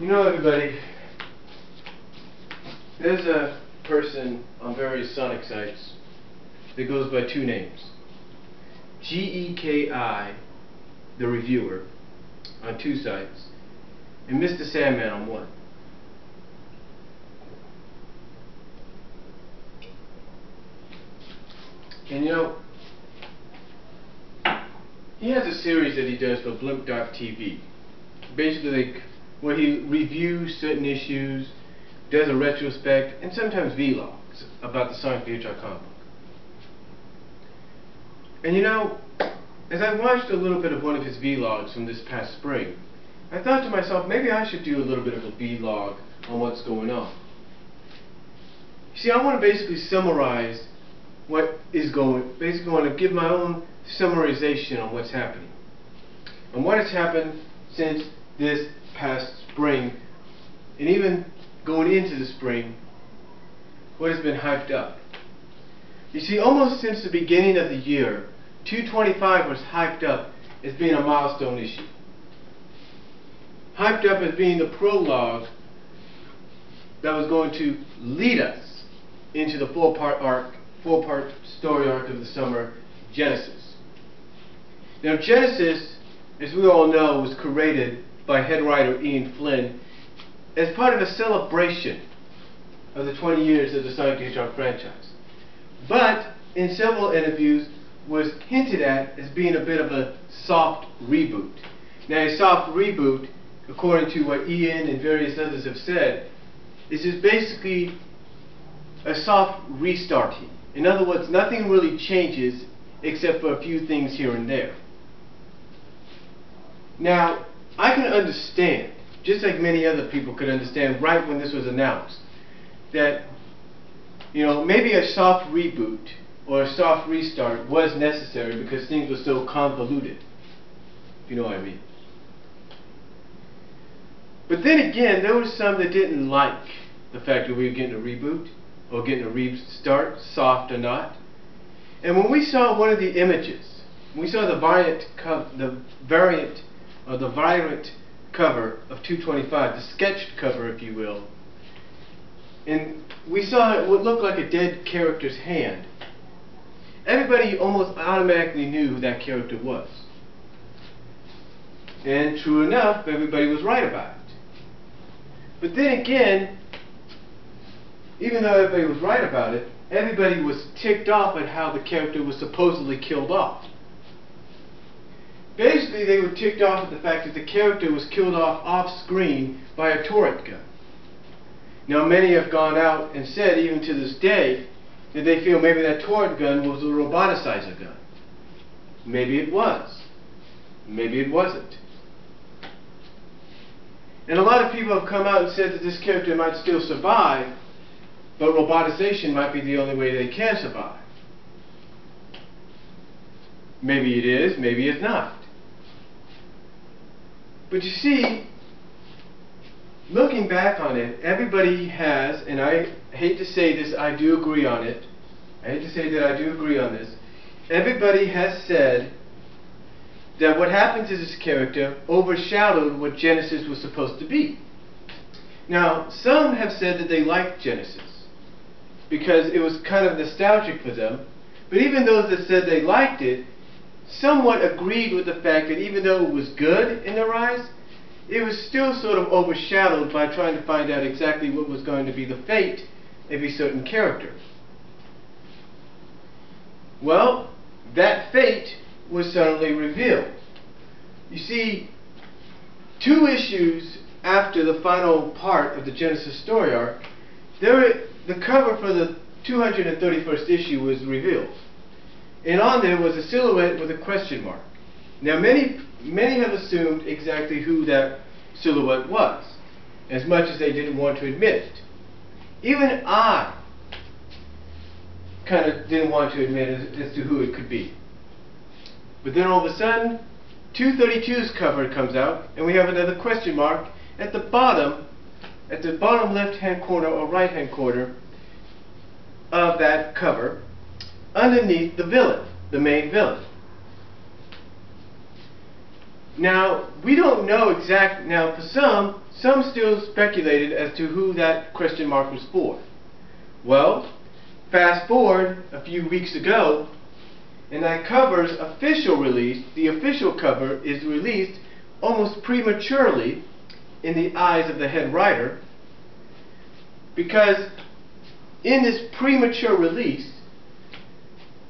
You know, everybody, there's a person on various Sonic sites that goes by two names. GEKI, the reviewer, on two sites, and Mr. Sandman on one. And you know, he has a series that he does for Blimp.tv. Basically, where he reviews certain issues, does a retrospect, and sometimes vlogs about the Sonic the Hedgehog comic book. And you know, as I watched a little bit of one of his vlogs from this past spring, I thought to myself, maybe I should do a little bit of a vlog on what's going on. You see, I want to basically summarize what is going, basically want to give my own summarization on what's happening. And what has happened since this past spring, and even going into the spring, what has been hyped up. You see, almost since the beginning of the year, 225 was hyped up as being a milestone issue. Hyped up as being the prologue that was going to lead us into the four-part story arc of the summer, Genesis. Now, Genesis, as we all know, was created by head writer Ian Flynn as part of a celebration of the 20 years of the Sonic the Hedgehog franchise. But in several interviews was hinted at as being a bit of a soft reboot. Now, a soft reboot, according to what Ian and various others have said, is just basically a soft restarting. In other words, nothing really changes except for a few things here and there. Now, I can understand, just like many other people could understand right when this was announced, that, you know, maybe a soft reboot or a soft restart was necessary because things were so convoluted, if you know what I mean. But then again, there were some that didn't like the fact that we were getting a reboot or getting a restart, soft or not. And when we saw one of the images, when we saw the variant cover of 225, the sketched cover, if you will, and we saw it would look like a dead character's hand, everybody almost automatically knew who that character was. And true enough, everybody was right about it. But then again, even though everybody was right about it, everybody was ticked off at how the character was supposedly killed off. Basically, they were ticked off at the fact that the character was killed off screen by a turret gun. Now, many have gone out and said, even to this day, that they feel maybe that turret gun was a roboticizer gun. Maybe it was. Maybe it wasn't. And a lot of people have come out and said that this character might still survive, but robotization might be the only way they can survive. Maybe it is, maybe it's not. But you see, looking back on it, everybody has, and I hate to say this, I do agree on it. I hate to say that I do agree on this. Everybody has said that what happened to this character overshadowed what Genesis was supposed to be. Now, some have said that they liked Genesis because it was kind of nostalgic for them, but even those that said they liked it somewhat agreed with the fact that even though it was good in their eyes, it was still sort of overshadowed by trying to find out exactly what was going to be the fate of a certain character. Well, that fate was suddenly revealed. You see, 2 issues after the final part of the Genesis story arc, the cover for the 231st issue was revealed. And on there was a silhouette with a question mark. Now, many have assumed exactly who that silhouette was, as much as they didn't want to admit it. Even I kind of didn't want to admit as to who it could be. But then all of a sudden, 232's cover comes out, and we have another question mark at the bottom left-hand corner or right-hand corner of that cover, underneath the villain, the main villain. Now, we don't know now for some still speculated as to who that question mark was for. Well, fast forward a few weeks ago, and that cover's official release, the official cover is released almost prematurely in the eyes of the head writer, because in this premature release,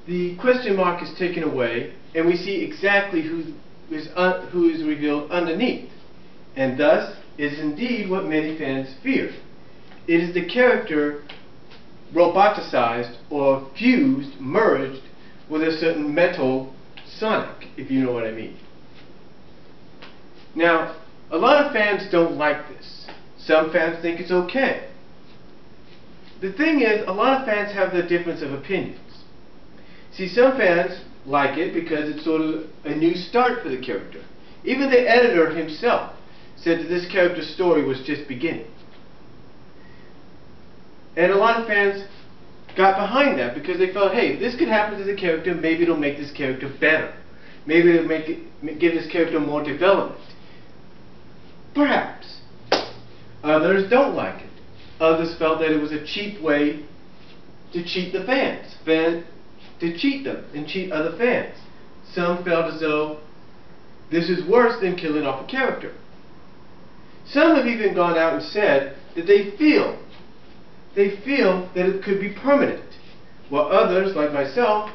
the question mark is taken away, and we see exactly who is revealed underneath, and thus is indeed what many fans fear. It is the character roboticized or fused, merged with a certain metal Sonic, if you know what I mean. Now, a lot of fans don't like this. Some fans think it's okay. The thing is, a lot of fans have the difference of opinions. See, some fans like it because it's sort of a new start for the character. Even the editor himself said that this character's story was just beginning. And a lot of fans got behind that because they felt, hey, if this could happen to the character, maybe it'll make this character better. Maybe it'll give this character more development. Perhaps. Others don't like it. Others felt that it was a cheap way to cheat the fans. To cheat them and cheat other fans. Some felt as though this is worse than killing off a character. Some have even gone out and said that they feel that it could be permanent, while others, like myself,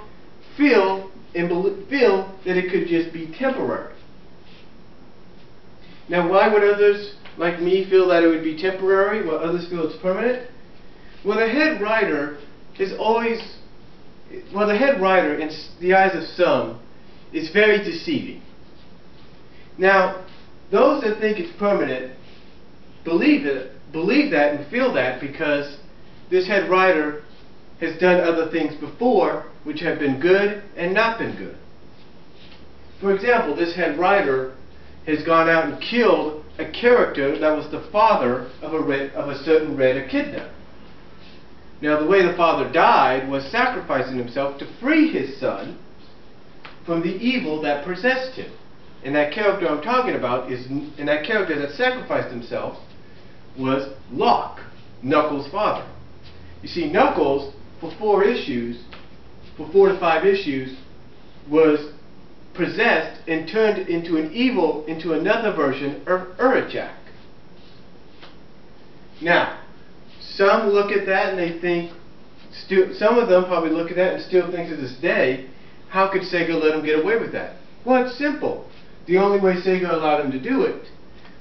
feel that it could just be temporary. Now, why would others like me feel that it would be temporary while others feel it's permanent? Well, the head writer in the eyes of some, is very deceiving. Now, those that think it's permanent believe that and feel that because this head writer has done other things before which have been good and not been good. For example, this head writer has gone out and killed a character that was the father of a certain red echidna. Now, the way the father died was sacrificing himself to free his son from the evil that possessed him. And that character I'm talking about and that character that sacrificed himself was Locke, Knuckles' father. You see, Knuckles, for 4 to 5 issues, was possessed and turned into another version of Urachak. Now, some look at that and they think, some of them probably look at that and still think to this day, how could Sega let him get away with that? Well, it's simple. The only way Sega allowed him to do it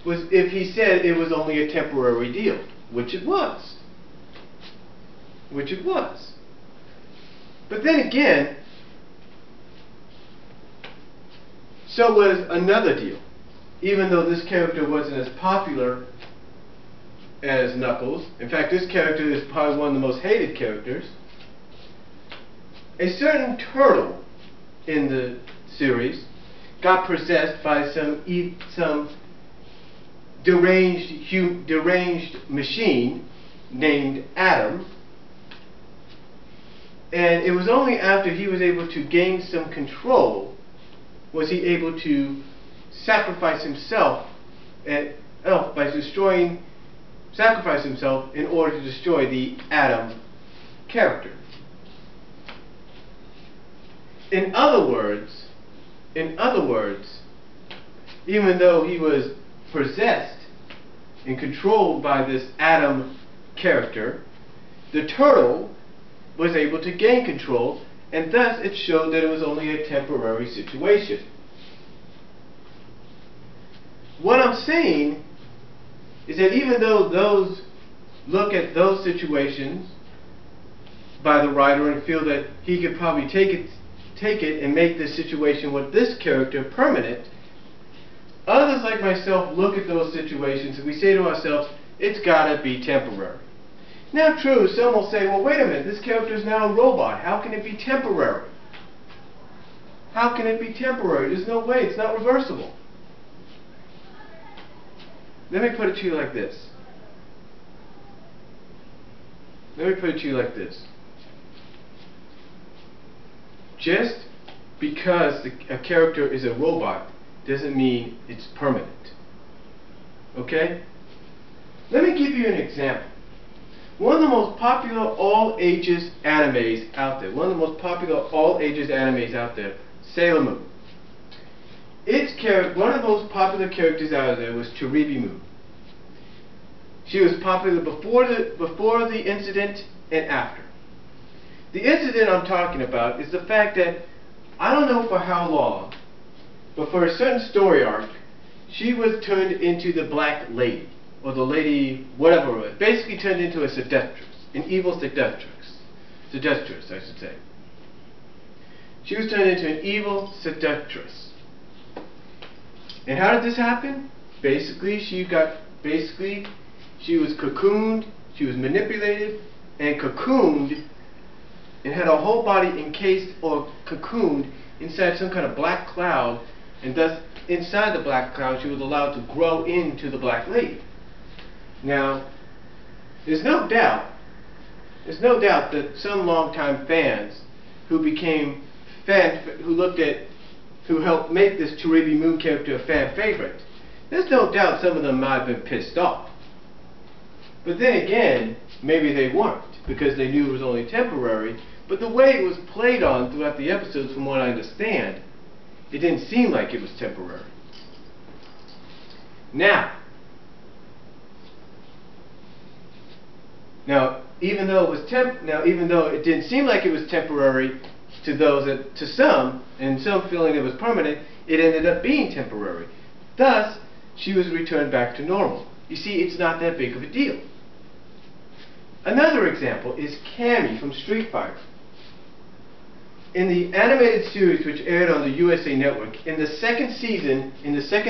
was if he said it was only a temporary deal, which it was. But then again, so was another deal. Even though this character wasn't as popular as Knuckles, in fact this character is probably one of the most hated characters, a certain turtle in the series got possessed by some deranged machine named Adam, and it was only after he was able to gain some control was he able to sacrifice himself sacrifice himself in order to destroy the Adam character. In other words, even though he was possessed and controlled by this Adam character, the turtle was able to gain control, and thus it showed that it was only a temporary situation. What I'm saying is that even though those look at those situations by the writer and feel that he could probably take it and make this situation with this character permanent, others like myself look at those situations and we say to ourselves, it's gotta be temporary. Now true, some will say, well wait a minute, this character is now a robot, how can it be temporary? How can it be temporary? There's no way, it's not reversible. Let me put it to you like this. Just because a character is a robot doesn't mean it's permanent. Okay? Let me give you an example. One of the most popular all-ages animes out there, Sailor Moon. One of the most popular characters out there was Chiribimu. She was popular before the incident and after. The incident I'm talking about is the fact that, I don't know for how long, but for a certain story arc, she was turned into the Black Lady, or the lady, whatever it was, basically turned into a seductress, an evil seductress, I should say. She was turned into an evil seductress. And how did this happen? Basically, she was cocooned, she was manipulated, and cocooned, and had her whole body encased or cocooned inside some kind of black cloud, and thus, inside the black cloud, she was allowed to grow into the Black Lady. Now, there's no doubt that some longtime fans who helped make this Chiribimu character a fan favorite, there's no doubt some of them might have been pissed off. But then again, maybe they weren't, because they knew it was only temporary, but the way it was played on throughout the episodes, from what I understand, it didn't seem like it was temporary. Now, even though it didn't seem like it was temporary to some, and some feeling it was permanent, it ended up being temporary. Thus, she was returned back to normal. You see, it's not that big of a deal. Another example is Cammy from Street Fighter. In the animated series which aired on the USA Network, in the second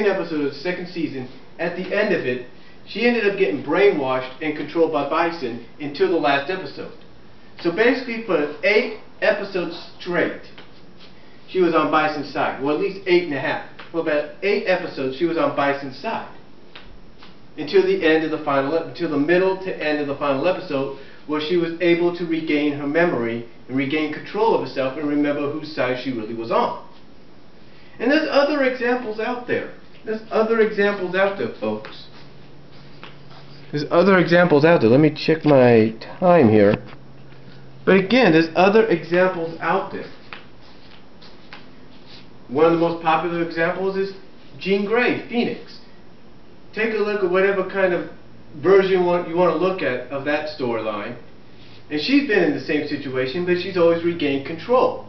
episode of the second season, at the end of it, she ended up getting brainwashed and controlled by Bison until the last episode. So basically, for 8 episodes straight, she was on Bison's side. Well, at least 8.5. For about 8 episodes, she was on Bison's side. Until the middle to end of the final episode, where she was able to regain her memory and regain control of herself and remember whose side she really was on. And there's other examples out there. Folks. There's other examples out there. Let me check my time here. But again, there's other examples out there. One of the most popular examples is Jean Grey, Phoenix. Take a look at whatever kind of version you want to look at of that storyline. And she's been in the same situation, but she's always regained control.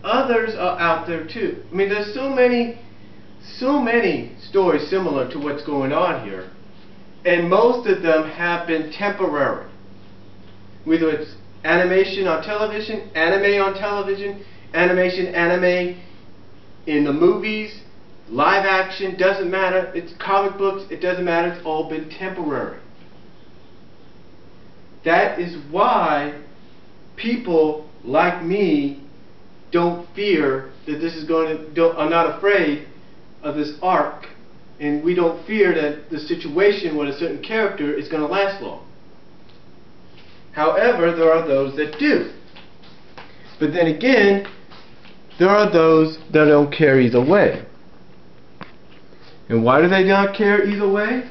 Others are out there too. I mean, there's so many stories similar to what's going on here. And most of them have been temporary. Whether it's animation on television, anime on television, anime in the movies, live action, doesn't matter. It's comic books, it doesn't matter. It's all been temporary. That is why people like me don't fear that this is are not afraid of this arc, and we don't fear that the situation with a certain character is going to last long. However, there are those that do. But then again, there are those that don't care either way. And why do they not care either way?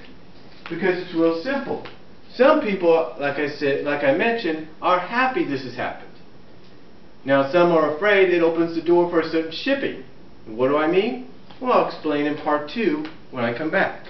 Because it's real simple. Some people, like I mentioned, are happy this has happened. Now some are afraid it opens the door for a certain shipping. And what do I mean? Well, I'll explain in part 2 when I come back.